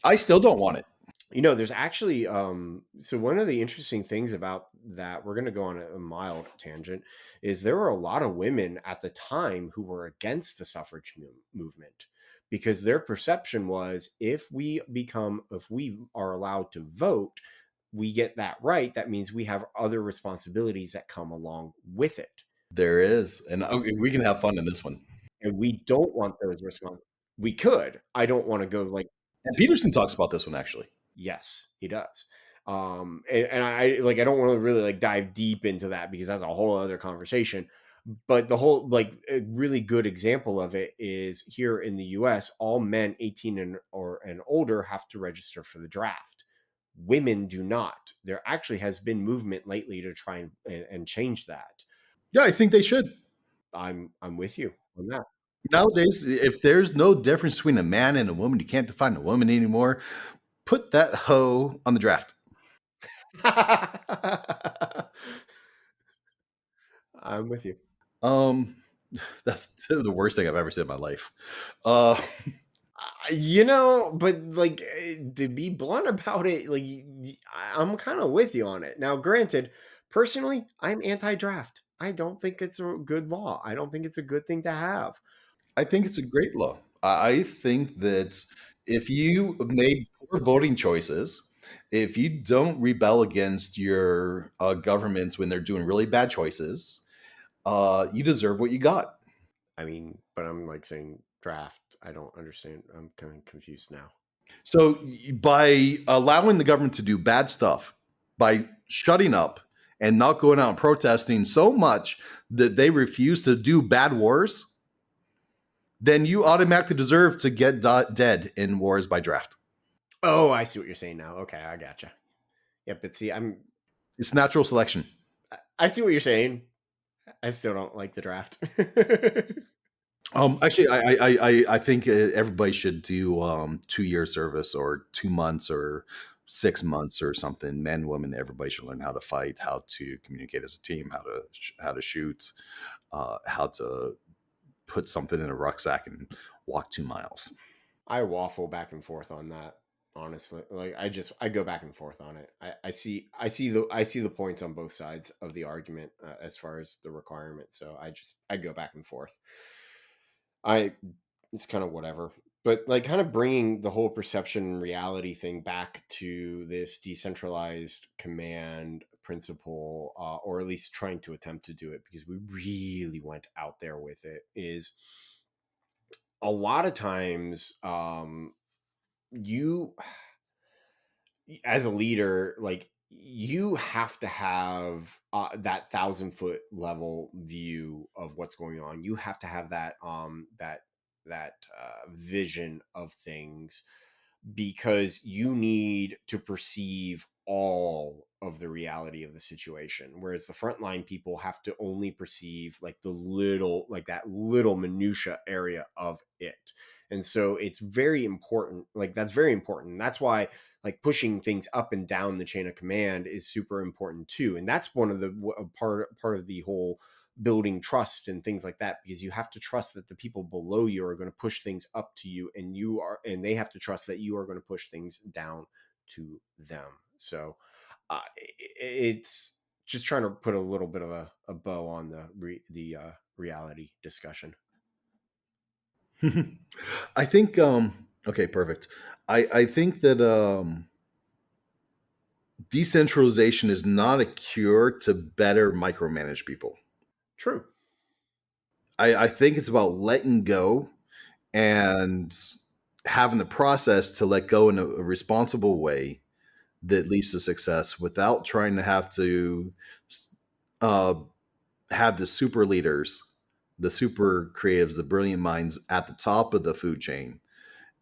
I still don't want it. There's actually so one of the interesting things about that, we're going to go on a mild tangent, is there were a lot of women at the time who were against the suffrage movement, because their perception was, if we are allowed to vote, we get that right, that means we have other responsibilities that come along with it, There is, and okay, we can have fun in this one. and we don't want those responsibilities. We could, I don't want to go like, And Peterson talks about this one actually. yes, he does. And I don't want to really like dive deep into that because that's a whole other conversation. But the whole, like, a really good example of it is here in the US, all men 18 and older have to register for the draft. Women do not. There actually has been movement lately to try and change that. Yeah, I think they should. I'm with you on that. Nowadays, if there's no difference between a man and a woman, you can't define a woman anymore. Put that hoe on the draft. I'm with you. Um, that's the worst thing I've ever said in my life. Uh, But like, to be blunt about it, like, I'm kind of with you on it. Now, granted, personally, I'm anti-draft. I don't think it's a good law. I don't think it's a good thing to have. I think it's a great law. I think that if you made poor voting choices, if you don't rebel against your government when they're doing really bad choices, you deserve what you got. I mean, but I'm like saying draft. I don't understand. I'm kind of confused now. So by allowing the government to do bad stuff, by shutting up and not going out and protesting so much that they refuse to do bad wars, then you automatically deserve to get dead in wars by draft. Oh, I see what you're saying now. Okay, I gotcha. Yeah, but see, It's natural selection. I see what you're saying. I still don't like the draft. Actually, I think everybody should do 2 year service or 2 months or 6 months or something. Men, women, everybody should learn how to fight, how to communicate as a team, how to shoot, how to put something in a rucksack and walk 2 miles. I waffle back and forth on that. Honestly, like, I go back and forth on it. I see the points on both sides of the argument, as far as the requirement. So I go back and forth. I It's kind of whatever. But like, kind of bringing the whole perception and reality thing back to this decentralized command principle, or at least trying to attempt to do it, because we really went out there with it, is a lot of times, you as a leader, like, you have to have, that 1,000 foot level view of what's going on. You have to have that vision of things, because you need to perceive all of the reality of the situation, whereas the frontline people have to only perceive like that little minutia area of it. And so it's very important, like, that's very important. That's why, like, pushing things up and down the chain of command is super important too, and that's one of the part of the whole building trust and things like that, because you have to trust that the people below you are going to push things up to you, and they have to trust that you are going to push things down to them. So, it's just trying to put a little bit of a bow on the reality discussion. I think okay, perfect. I think that decentralization is not a cure to better micromanage people. True. I think it's about letting go and having the process to let go in a responsible way that leads to success without trying to uh, have the super leaders, the super creatives, the brilliant minds at the top of the food chain.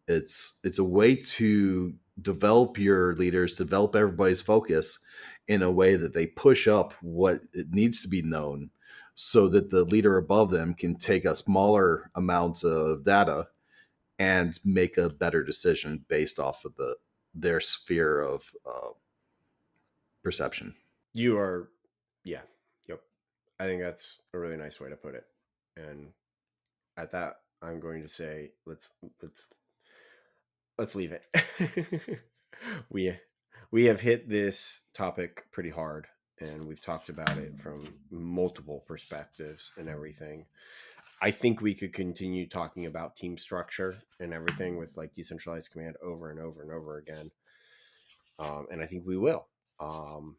It's a way to develop your leaders, develop everybody's focus in a way that they push up what it needs to be known so that the leader above them can take a smaller amount of data and make a better decision based off of their sphere of perception. You are, yeah, yep. I think that's a really nice way to put it. And at that, I'm going to say, let's let's leave it. we we have hit this topic pretty hard, and we've talked about it from multiple perspectives and everything. I think we could continue talking about team structure and everything with like decentralized command over and over and over again, and I think we will. Um,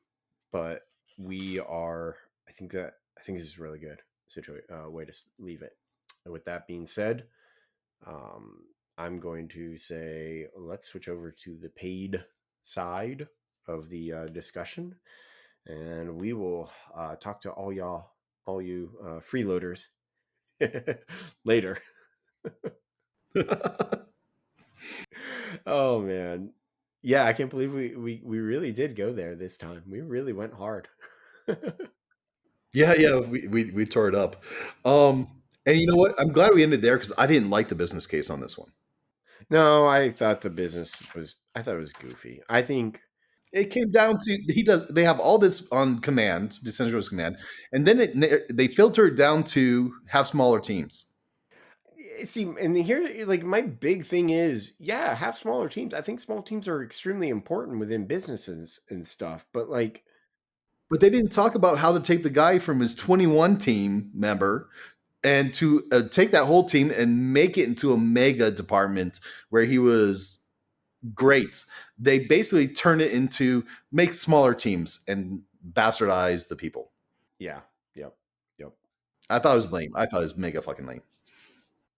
but we are. I think this is really good way to leave it. And with that being said, um, I'm going to say let's switch over to the paid side of the discussion, and we will talk to all you freeloaders later. Oh man, yeah, I can't believe we really did go there this time. We really went hard. Yeah, yeah, we tore it up. And you know what? I'm glad we ended there because I didn't like the business case on this one. No, I thought the business was. I thought it was goofy. I think. It came down to he does. They have all this on command, decentralized command, and then they filter it down to have smaller teams. See, and here, like my big thing is, yeah, have smaller teams. I think small teams are extremely important within businesses and stuff. But like, But they didn't talk about how to take the guy from his 21 team member and to take that whole team and make it into a mega department where he was great. They basically turn it into make smaller teams and bastardize the people. yeah, yep, yep. I thought it was lame. I thought it was mega fucking lame.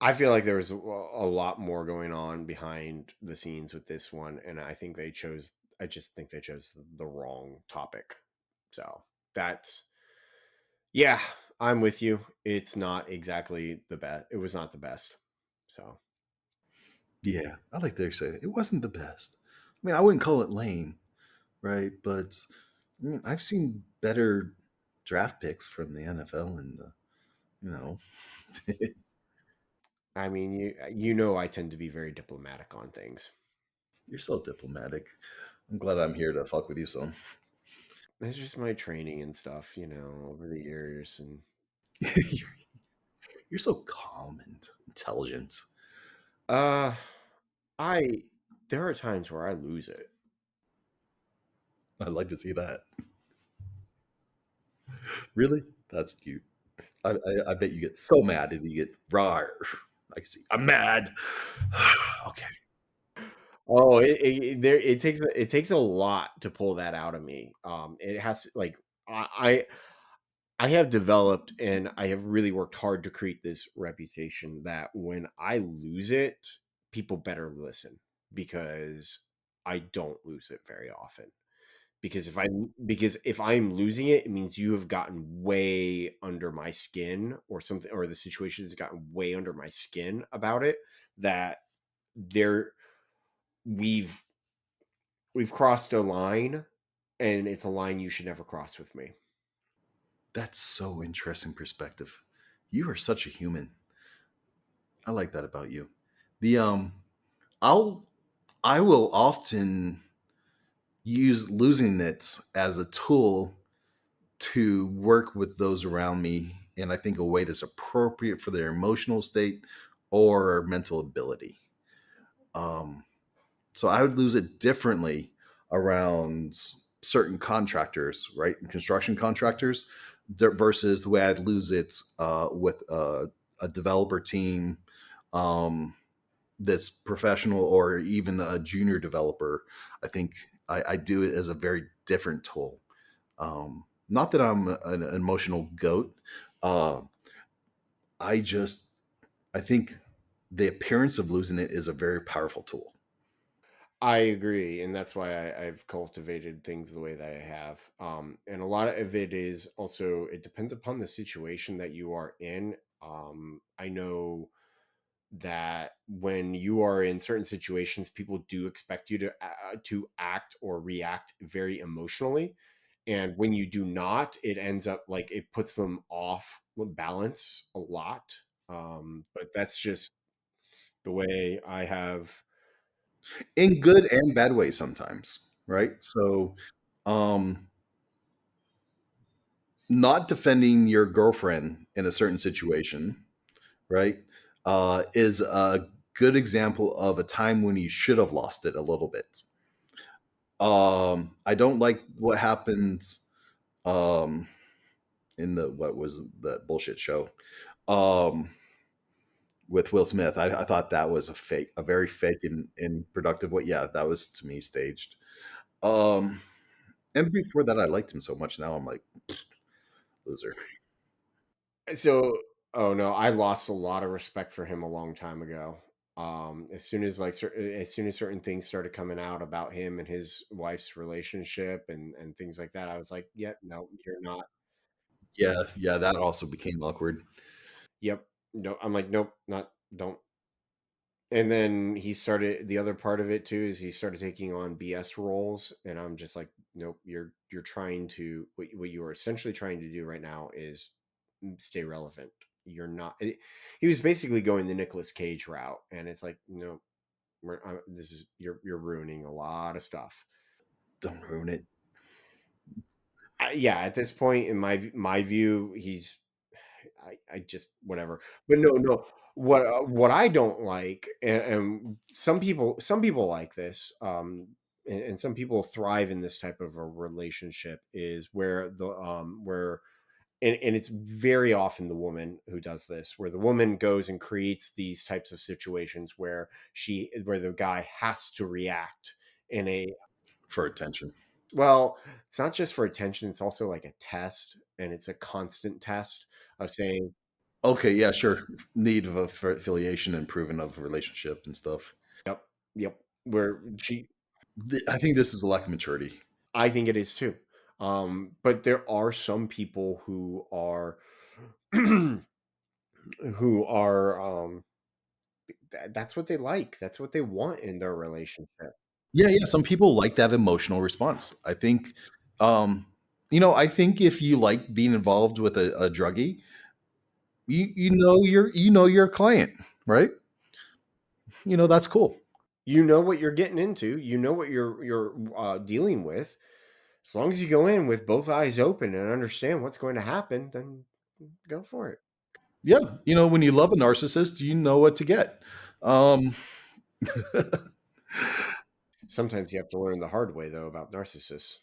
I feel like there was a lot more going on behind the scenes with this one, and I think they chose. I just think they chose the wrong topic. So that's yeah, I'm with you. It's not exactly the best. It was not the best. So Yeah, I like their say it wasn't the best. I mean, I wouldn't call it lame, right? But I mean, I've seen better draft picks from the NFL, and you know, I mean, you know, I tend to be very diplomatic on things. you're so diplomatic. I'm glad I'm here to fuck with you, son. It's just my training and stuff, over the years, and you're, you're so calm and intelligent. uh, I there are times where I lose it. I'd like to see that. Really? That's cute. I bet you get so mad if you get raw. I can see. I'm mad. Okay. Oh, it takes a lot to pull that out of me. It has to, like I I have developed and I have really worked hard to create this reputation that when I lose it, people better listen because I don't lose it very often. Because if I'm losing it, it means you have gotten way under my skin or something, or the situation has gotten way under my skin about it that there we've we've crossed a line, and it's a line you should never cross with me. That's so interesting perspective. You are such a human. I like that about you. The I'll I will often use losing it as a tool to work with those around me in I think a way that's appropriate for their emotional state or mental ability. Um, so I would lose it differently around certain contractors, right? Construction contractors versus the way I'd lose it with a developer team um, that's professional or even a junior developer. I think I do it as a very different tool. Not that I'm an emotional goat. Uh, I just I think the appearance of losing it is a very powerful tool. I agree, and that's why I've cultivated things the way that I have. And a lot of it is also it depends upon the situation that you are in. I know that when you are in certain situations, people do expect you to act or react very emotionally, and when you do not, it ends up like it puts them off balance a lot. But that's just the way I have. In good and bad ways sometimes, right? So, um, not defending your girlfriend in a certain situation, right, is a good example of a time when you should have lost it a little bit. I don't like what happened um in the what was that bullshit show um with Will Smith. I thought that was a very fake and productive way. Yeah, that was to me staged. Um and before that I liked him so much. Now I'm like, loser. So, oh no, I lost a lot of respect for him a long time ago. As soon as as soon as certain things started coming out about him and his wife's relationship and things like that, I was like, "Yep, no, you're not." Yeah, yeah, that also became awkward. Yep, no, I'm like, nope, not, don't. And then he started the other part of it too is he started taking on BS roles, and I'm just like, nope, you're trying to what you are essentially trying to do right now is stay relevant. You're not. He was basically going the Nicolas Cage route, and it's like, no, this is you're ruining a lot of stuff. Don't ruin it. Yeah, at this point in my view, he's I just whatever. But no, no. What I don't like, and some people like this, and some people thrive in this type of a relationship is where where and it's very often the woman who does this, where the woman goes and creates these types of situations where the guy has to react in a For attention. well, it's not just for attention, it's also like a test, and it's a constant test of saying, Okay, yeah, sure. Need of affiliation and proven of relationship and stuff. "Yep, yep," where she I think this is a lack of maturity. I think it is too. But there are some people who are, that's what they like, that's what they want in their relationship. Yeah, yeah. Some people like that emotional response. I think, um, I think if you like being involved with a druggie, you know your client, right? That's cool. You know what you're getting into, you know what you're dealing with. As long as you go in with both eyes open and understand what's going to happen, then go for it. Yeah, when you love a narcissist, you know what to get. Um, Sometimes you have to learn the hard way, though, about narcissists.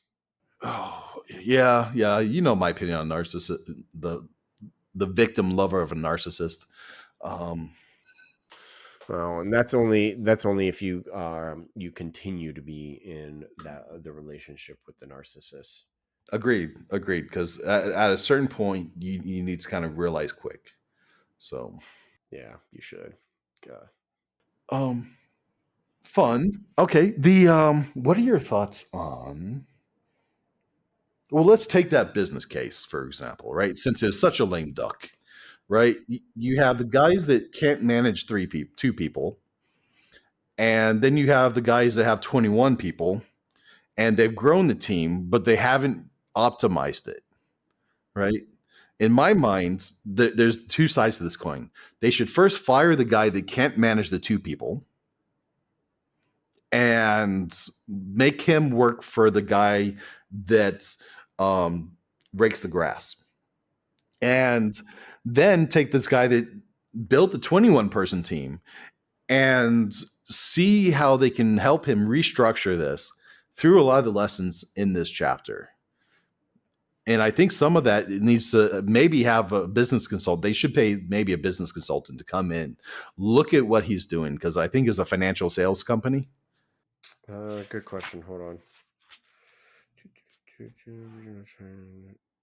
oh, yeah, yeah. You know my opinion on narcissist, the victim lover of a narcissist. Um, Well, and that's only if you continue to be in the relationship with the narcissist. Agreed, agreed. Because at a certain point, you need to kind of realize quick. So, Yeah, you should. God. um, fun. Okay. The what are your thoughts on? Well, let's take that business case for example, right? Since it's such a lame duck, right? You have the guys that can't manage two people, and then you have the guys that have 21 people, and they've grown the team, but they haven't optimized it, right? In my mind, there's two sides to this coin. They should first fire the guy that can't manage the two people and make him work for the guy that um, rakes the grass. And then take this guy that built the 21-person team and see how they can help him restructure this through a lot of the lessons in this chapter. And I think some of that needs to maybe have a business consultant. They should pay maybe a business consultant to come in, look at what he's doing, because I think it's a financial sales company. Good question. Hold on.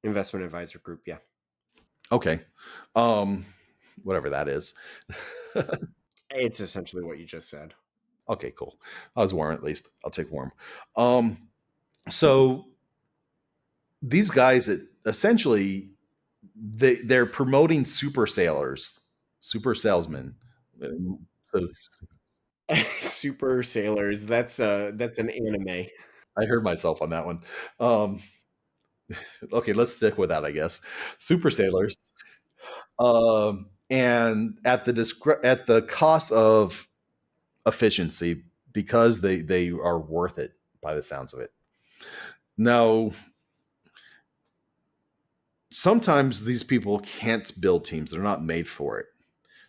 Investment advisor group. Yeah, Okay. Um, Whatever that is. it's essentially what you just said. Okay, cool. I was warm at least. I'll take warm. So these guys that essentially they're promoting super sailors, super salesmen. So Super sailors. That's an anime. I heard myself on that one. Um, okay, let's stick with that, I guess. Super sailors, and at the cost of efficiency, because they are worth it by the sounds of it. Now, sometimes these people can't build teams; they're not made for it.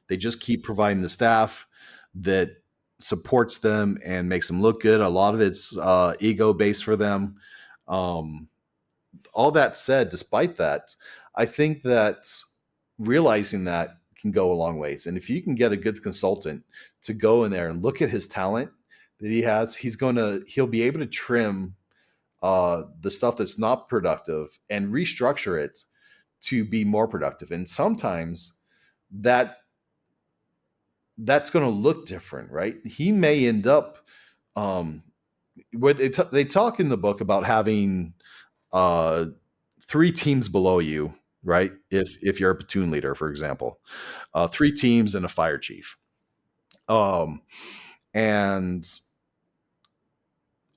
They just keep providing the staff. that supports them and makes them look good. A lot of it's ego based for them. Um, all that said, despite that, I think that realizing that can go a long ways. And if you can get a good consultant to go in there and look at his talent that he has, he'll be able to trim the stuff that's not productive and restructure it to be more productive. And sometimes that that's going to look different, right? He may end up um, where they talk in the book about having uh, three teams below you, right? If you're a platoon leader, for example, three teams and a fire chief. Um, and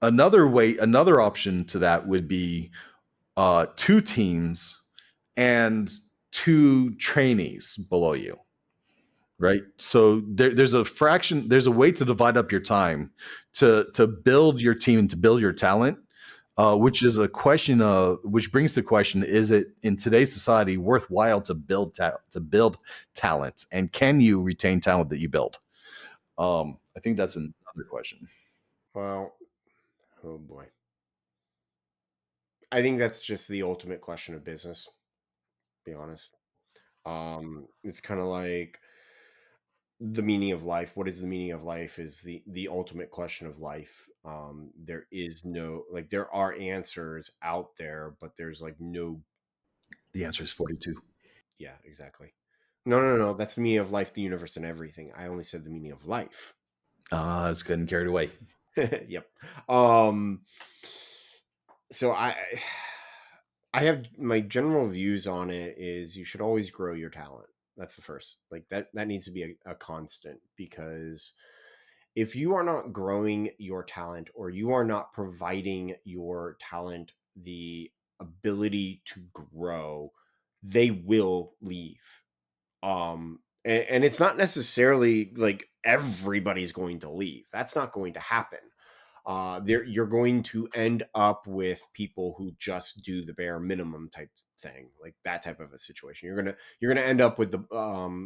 another option to that would be two teams and two trainees below you, right? So there's a way to divide up your time to build your team and to build your talent, which is a question of which brings the question: is it in today's society worthwhile to to build talent, and can you retain talent that you build? I think that's another question. Well, oh boy. I think that's just the ultimate question of business, to be honest. It's kind of like the meaning of life. What is the meaning of life is the ultimate question of life. There is no, like, there are answers out there, but there's like no. The answer is 42. Yeah, exactly. No, no, no, that's the meaning of life, the universe, and everything. I only said the meaning of life. I was getting carried away. Yep. Um so I have my general views on it is you should always grow your talent. That's the first. Like, that needs to be a constant, because if you are not growing your talent, or you are not providing your talent the ability to grow, they will leave. And it's not necessarily like everybody's going to leave. That's not going to happen. You're going to end up with people who just do the bare minimum type thing, like that type of a situation. You're gonna end up with the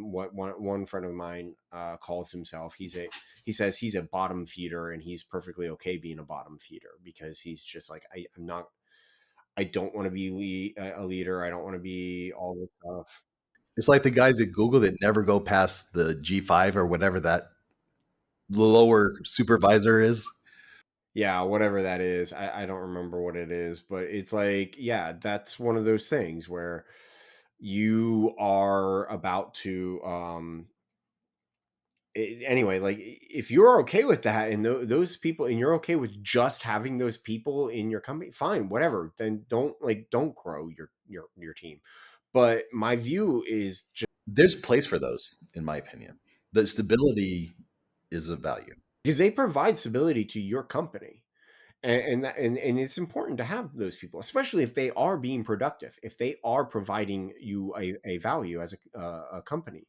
what one friend of mine calls himself. He says he's a bottom feeder, and he's perfectly okay being a bottom feeder, because he's just like, I'm not. I don't want to be a leader. I don't want to be all this stuff. It's like the guys at Google that never go past the G5 or whatever that lower supervisor is. Yeah, whatever that is. I don't remember what it is, but it's like, yeah, that's one of those things where you are about to anyway, like, if you're okay with that, and those people, and you're okay with just having those people in your company, fine, whatever. Then don't grow your team. But my view is just There's a place for those, in my opinion. The stability is of value. because they provide stability to your company. And it's important to have those people, especially if they are being productive, if they are providing you a value as a company.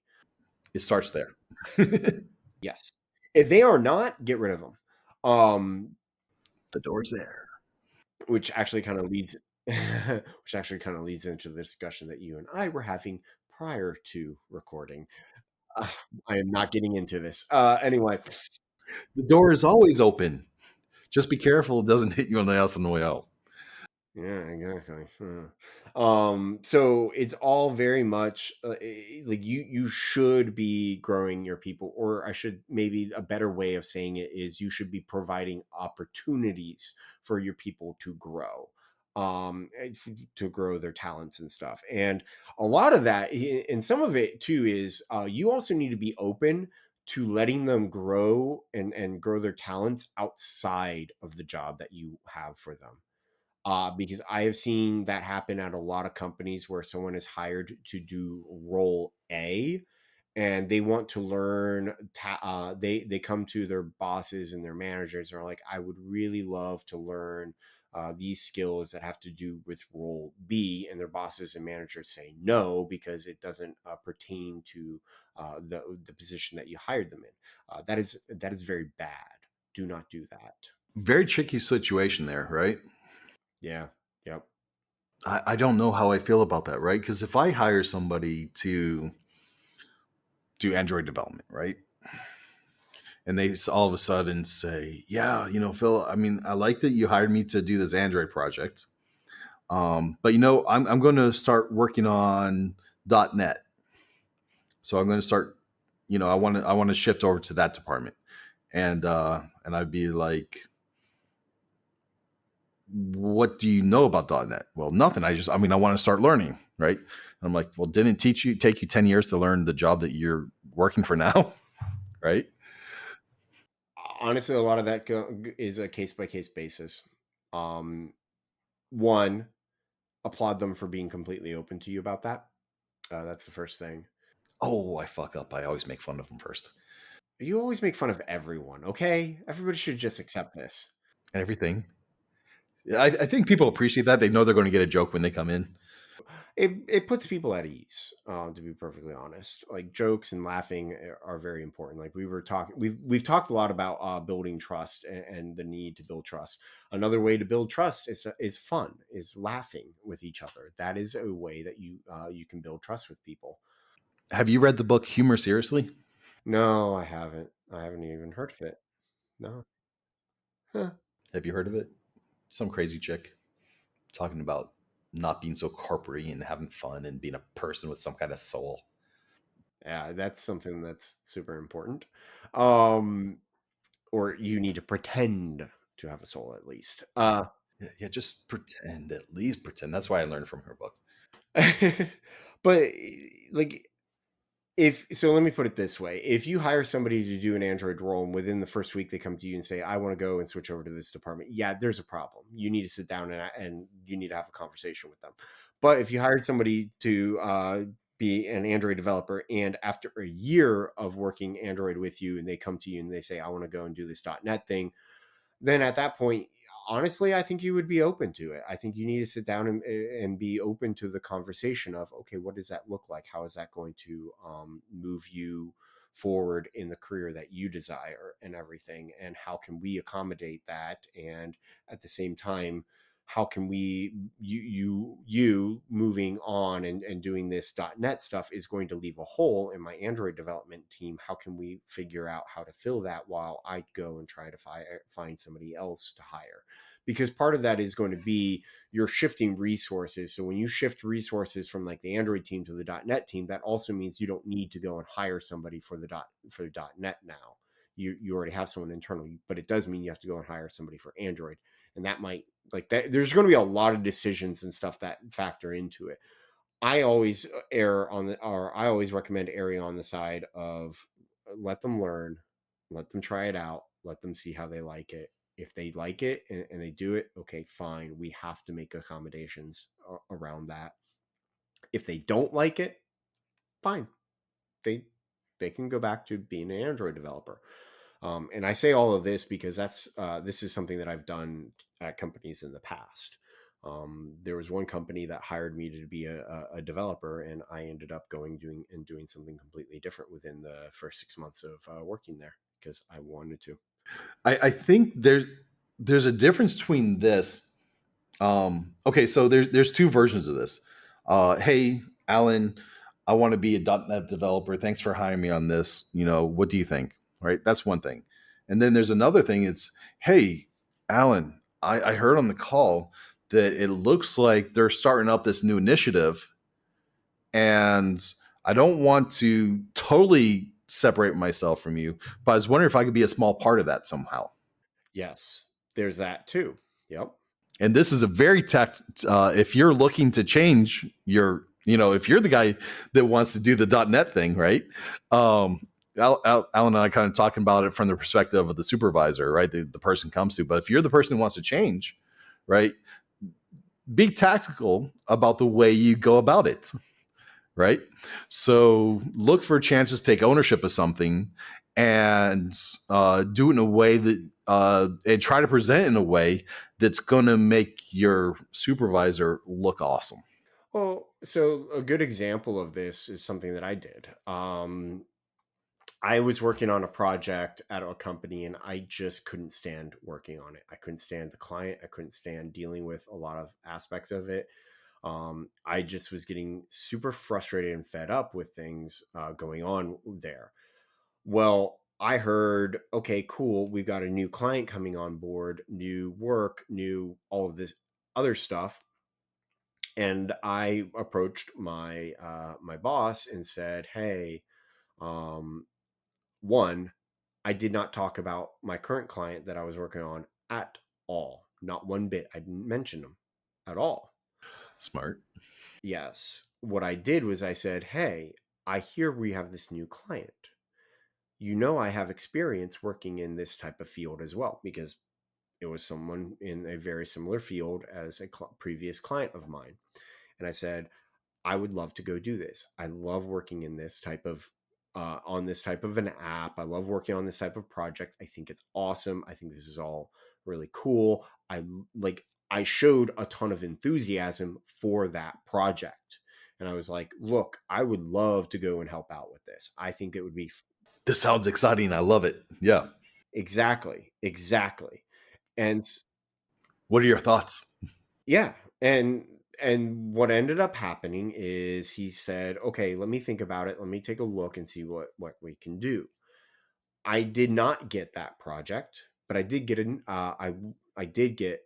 It starts there. The Yes. If they are not, get rid of them. um door's there. which actually kind of leads which actually kind of leads into the discussion that you and I were having prior to recording. uh, I am not getting into this anyway. The door is always open. Just be careful it doesn't hit you on the ass on the way out. Yeah, exactly. So it's all very much like you should be growing your people, or I should, maybe a better way of saying it is, you should be providing opportunities for your people to grow, to grow their talents and stuff. And a lot of that, and some of it too, is you also need to be open to letting them grow and grow their talents outside of the job that you have for them. Because I have seen that happen at a lot of companies where someone is hired to do role A, and they want to learn. They come to their bosses and their managers and are like, I would really love to learn these skills that have to do with role B, and their bosses and managers say no, because it doesn't pertain to the position that you hired them in. That is very bad. Do not do that. Very tricky situation there, right? Yeah. Yep. I don't know how I feel about that, right? Because if I hire somebody to do Android development, right? and they all of a sudden say, "Yeah, Phil, I mean, I like that you hired me to do this Android project, but I'm going to start working on .NET. So I'm going to start, I want to shift over to that department." And I'd be like, "What do you know about .NET?" "Well, nothing. I want to start learning, right?" And I'm like, "Well, didn't it take you 10 years to learn the job that you're working for now?" Right? Honestly, a lot of that is a case by case basis. One, applaud them for being completely open to you about that. That's the first thing. Oh, I fuck up. I always make fun of them first. You always make fun of everyone, okay? Everybody should just accept this. Everything. I think people appreciate that. They know they're going to get a joke when they come in. It puts people at ease, to be perfectly honest. Like jokes and laughing are very important. Like we were talking, we've talked a lot about building trust and the need to build trust. Another way to build trust is fun, is laughing with each other. That is a way that you can build trust with people. Have you read the book Humor Seriously? No, I haven't. I haven't even heard of it. No. Huh. Have you heard of it? Some crazy chick talking about not being so corporate and having fun and being a person with some kind of soul. Yeah, that's something that's super important. Um, or you need to pretend to have a soul at least. Yeah, yeah, just pretend, at least pretend. That's why I learned from her book. But like if so let me put it this way. If you hire somebody to do an Android role and within the first week they come to you and say, I want to go and switch over to this department, yeah, there's a problem. You need to sit down and you need to have a conversation with them. But if you hired somebody to be an Android developer and after a year of working Android with you and they come to you and they say, I want to go and do this .NET thing, then at that point, honestly, I think you would be open to it. I think you need to sit down and be open to the conversation of, okay, what does that look like? How is that going to move you forward in the career that you desire and everything? And how can we accommodate that? And at the same time, how can we you moving on and doing this .NET stuff is going to leave a hole in my Android development team. How can we figure out how to fill that while I go and try to find somebody else to hire? Because part of that is going to be you're shifting resources. So when you shift resources from like the Android team to the .NET team, that also means you don't need to go and hire somebody for .NET now. You already have someone internal, but it does mean you have to go and hire somebody for Android, and that might like that. There's going to be a lot of decisions and stuff that factor into it. I always I always recommend erring on the side of let them learn, let them try it out, let them see how they like it. If they like it and they do it, okay, fine. We have to make accommodations around that. If they don't like it, fine. They they can go back to being an Android developer. And I say all of this because this is something that I've done at companies in the past. There was one company that hired me to be a developer, and I ended up doing something completely different within the first 6 months of working there because I wanted to. I think there's a difference between this. Okay, so there's two versions of this. Hey, Alan, I want to be a .NET developer. Thanks for hiring me on this. What do you think? Right, that's one thing. And then there's another thing. It's, hey, Alan, I heard on the call that it looks like they're starting up this new initiative, and I don't want to totally separate myself from you, but I was wondering if I could be a small part of that somehow. Yes, there's that too. Yep. And this is a very if you're looking to change if you're the guy that wants to do the .NET thing, right? Alan and I kind of talking about it from the perspective of the supervisor, right? The person comes to, but if you're the person who wants to change, right? Be tactical about the way you go about it, right? So look for chances to take ownership of something and do it in a way that and try to present it in a way that's going to make your supervisor look awesome. Well, so a good example of this is something that I did. I was working on a project at a company and I just couldn't stand working on it. I couldn't stand the client. I couldn't stand dealing with a lot of aspects of it. I just was getting super frustrated and fed up with things going on there. Well, I heard, okay, cool. We've got a new client coming on board, new work, new all of this other stuff. And I approached my boss and said, "Hey, um, one, I did not talk about my current client that I was working on at all, not one bit. I didn't mention them at all. Smart. Yes, what I did was I said, "Hey, I hear we have this new client. You know, I have experience working in this type of field as well because it was someone in a very similar field as a previous client of mine." And I said, I would love to go do this. I love working in this type of on this type of an app. I love working on this type of project. I think it's awesome. I think this is all really cool. Like I showed a ton of enthusiasm for that project. And I was like, look, I would love to go and help out with this. I think it would be This sounds exciting. I love it. Yeah. exactly, exactly. And What are your thoughts? yeah, and what ended up happening is he said, "Okay, let me think about it. Let me take a look and see what we can do." I did not get that project, but I did get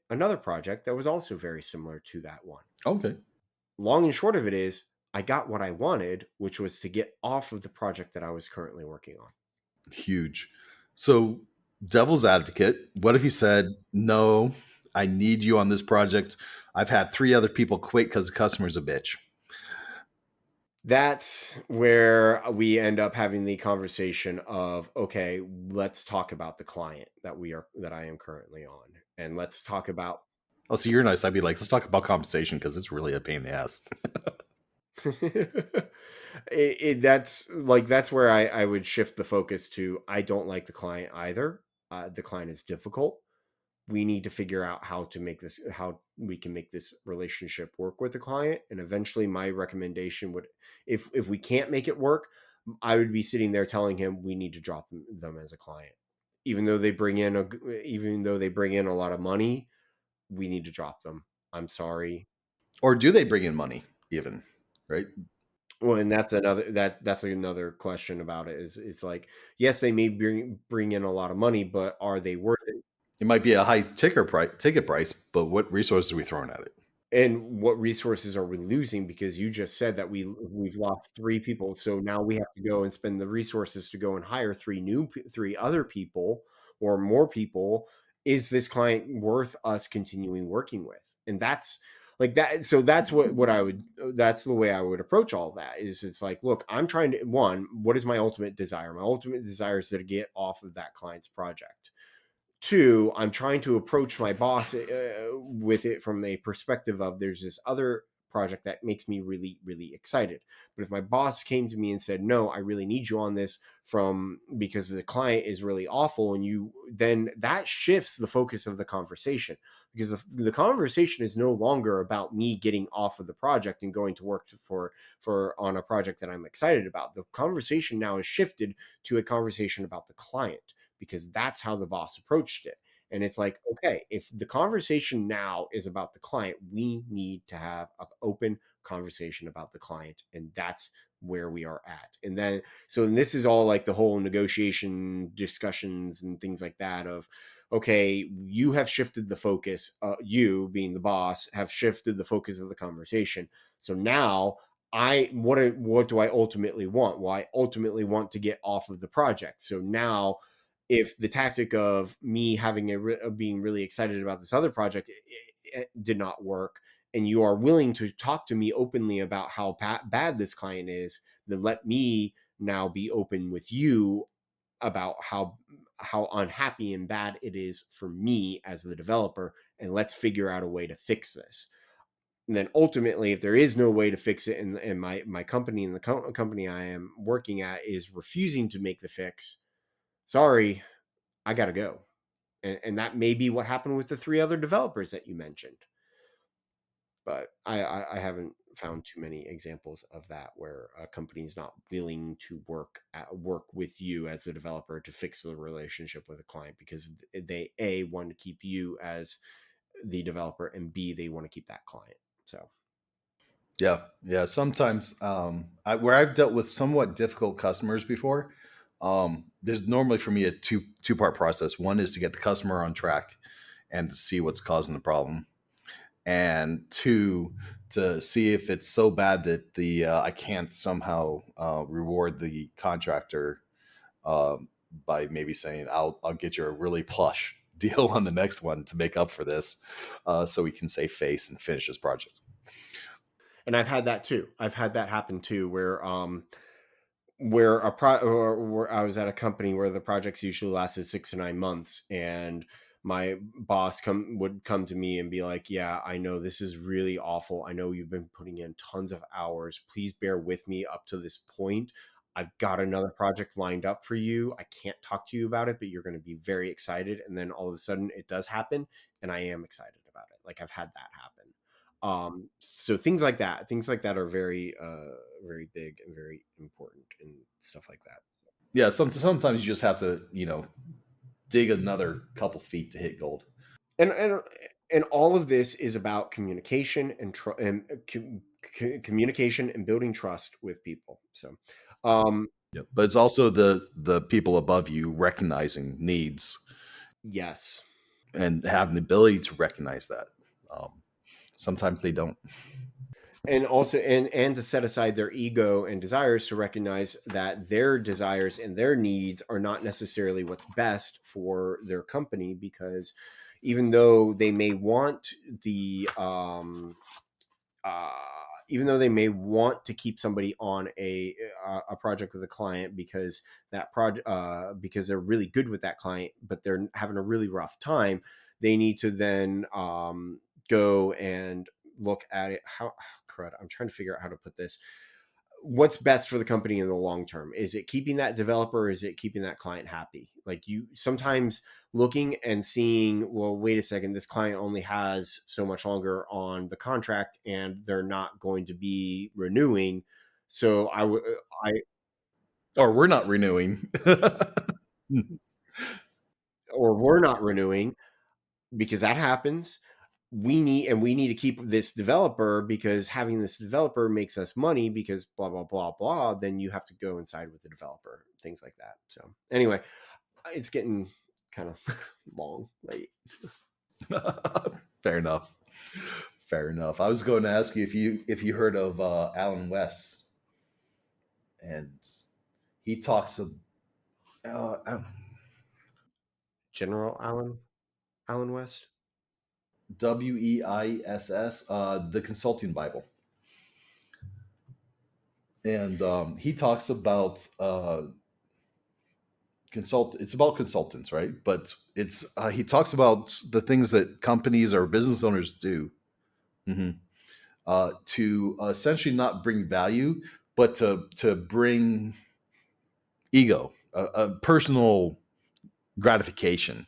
another project that was also very similar to that one. Okay. Long and short of it is, I got what I wanted, which was to get off of the project that I was currently working on. Huge. So, devil's advocate, what if he said, no, I need you on this project? I've had three other people quit because the customer's a bitch. That's where we end up having the conversation of, okay, let's talk about the client that I am currently on. And let's talk about Oh, so you're nice. I'd be like, let's talk about compensation because it's really a pain in the ass. that's where I would shift the focus to I don't like the client either. The client is difficult. We need to figure out how we can make this relationship work with the client. And eventually my recommendation would, if we can't make it work, I would be sitting there telling him we need to drop them as a client. Even though they bring in a lot of money, we need to drop them. I'm sorry. Or do they bring in money even? Right? Well, and that's another question about it is it's like, yes, they may bring in a lot of money, but are they worth it? It might be a high ticket price, but what resources are we throwing at it? And what resources are we losing? Because you just said that we've lost 3 people, so now we have to go and spend the resources to go and hire 3 other people or more people. Is this client worth us continuing working with? And that's like that. So that's what I would. That's the way I would approach all that. Is it's like, look, I'm trying to one. What is my ultimate desire? My ultimate desire is to get off of that client's project. Two, I'm trying to approach my boss with it from a perspective of there's this other project that makes me really, really excited. But if my boss came to me and said, no, I really need you on this from because the client is really awful, and you then that shifts the focus of the conversation because the conversation is no longer about me getting off of the project and going to work for on a project that I'm excited about. The conversation now is shifted to a conversation about the client because that's how the boss approached it. And it's like, okay, if the conversation now is about the client, we need to have an open conversation about the client. And that's where we are at. And then, so and this is all like the whole negotiation discussions and things like that of, okay, you have shifted the focus, you being the boss, have shifted the focus of the conversation. So now what do I ultimately want? Well, I ultimately want to get off of the project. So now if the tactic of me having being really excited about this other project it did not work and you are willing to talk to me openly about how bad this client is, then let me now be open with you about how unhappy and bad it is for me as the developer, and let's figure out a way to fix this. And then ultimately, if there is no way to fix it, and my company and the company I am working at is refusing to make the fix, sorry, I got to go. And that may be what happened with the 3 other developers that you mentioned. But I haven't found too many examples of that where a company is not willing to work with you as a developer to fix the relationship with a client because they a want to keep you as the developer and b they want to keep that client. So Yeah. Yeah. Sometimes where I've dealt with somewhat difficult customers before, There's normally for me a two part process. One is to get the customer on track and to see what's causing the problem, and two, to see if it's so bad that the I can't somehow reward the contractor um, by maybe saying I'll get you a really plush deal on the next one to make up for this, so we can save face and finish this project. And I've had that too. I've had that happen too, where a pro or where I was at a company where the projects usually lasted 6 to 9 months, and my boss would come to me and be like, "Yeah, I know this is really awful. I know you've been putting in tons of hours. Please bear with me up to this point. I've got another project lined up for you. I can't talk to you about it, but you're going to be very excited." And then all of a sudden, it does happen, and I am excited about it. Like I've had that happen. So things like that are very, very big and very important and stuff like that. Yeah, sometimes you just have to dig another couple feet to hit gold. And all of this is about communication communication and building trust with people. So, um, Yep. But it's also the people above you recognizing needs yes. and having the ability to recognize that. Um, Sometimes they don't. And also and to set aside their ego and desires to recognize that their desires and their needs are not necessarily what's best for their company, because even though they may want the uh, even though they may want to keep somebody on a project with a client because that project because they're really good with that client, but they're having a really rough time, they need to then go and look at it. How crud? I'm trying to figure out how to put this. What's best for the company in the long term? Is it keeping that developer? Or is it keeping that client happy? Like you sometimes looking and seeing, well, wait a second, this client only has so much longer on the contract and they're not going to be renewing. So I would, I, Or we're not renewing. or we're not renewing, because that happens. We need to keep this developer because having this developer makes us money, because blah blah blah blah. Then you have to go inside with the developer, things like that. So anyway, it's getting kind of long, late. Fair enough. Fair enough. I was going to ask you if you heard of Alan West, and he talks of uh, General Allen West. WEISS, the Consulting Bible, and he talks about consult. It's about consultants, right? But it's he talks about the things that companies or business owners do to essentially not bring value, but to bring ego, a personal gratification,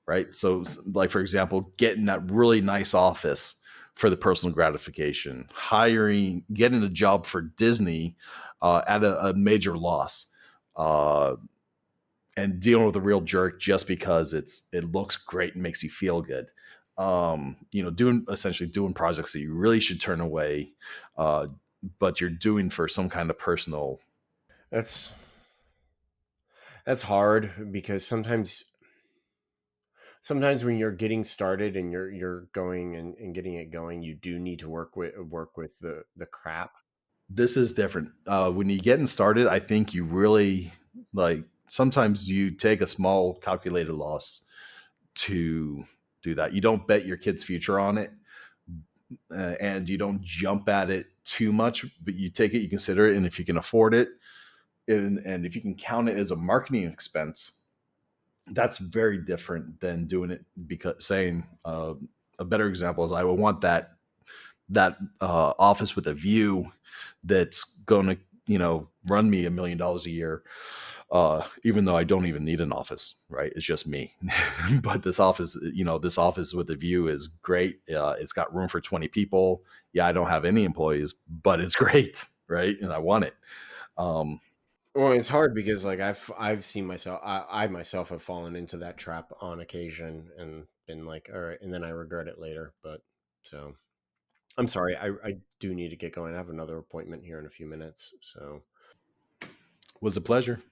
right? So, like for example, getting that really nice office for the personal gratification, getting a job for Disney at a major loss, uh, and dealing with a real jerk just because it looks great and makes you feel good. Doing essentially doing projects that you really should turn away, uh, but you're doing for some kind of personal. That's that's hard, because sometimes when you're getting started and you're going and getting it going, you do need to work with the crap. This is different. When you're getting started, I think you really like. Sometimes you take a small calculated loss to do that. You don't bet your kid's future on it, and you don't jump at it too much. But you take it, you consider it, and if you can afford it, and if you can count it as a marketing expense, that's very different than doing it because saying a better example is I would want that office with a view that's going to run me $1 million a year, even though I don't even need an office, right? It's just me. But this office with a view is great. It's got room for 20 people. Yeah, I don't have any employees, but it's great, right? And I want it. um, Well, it's hard because like I've seen myself, I myself have fallen into that trap on occasion and been like, all right, and then I regret it later. But so I'm sorry, I do need to get going. I have another appointment here in a few minutes. So was a pleasure.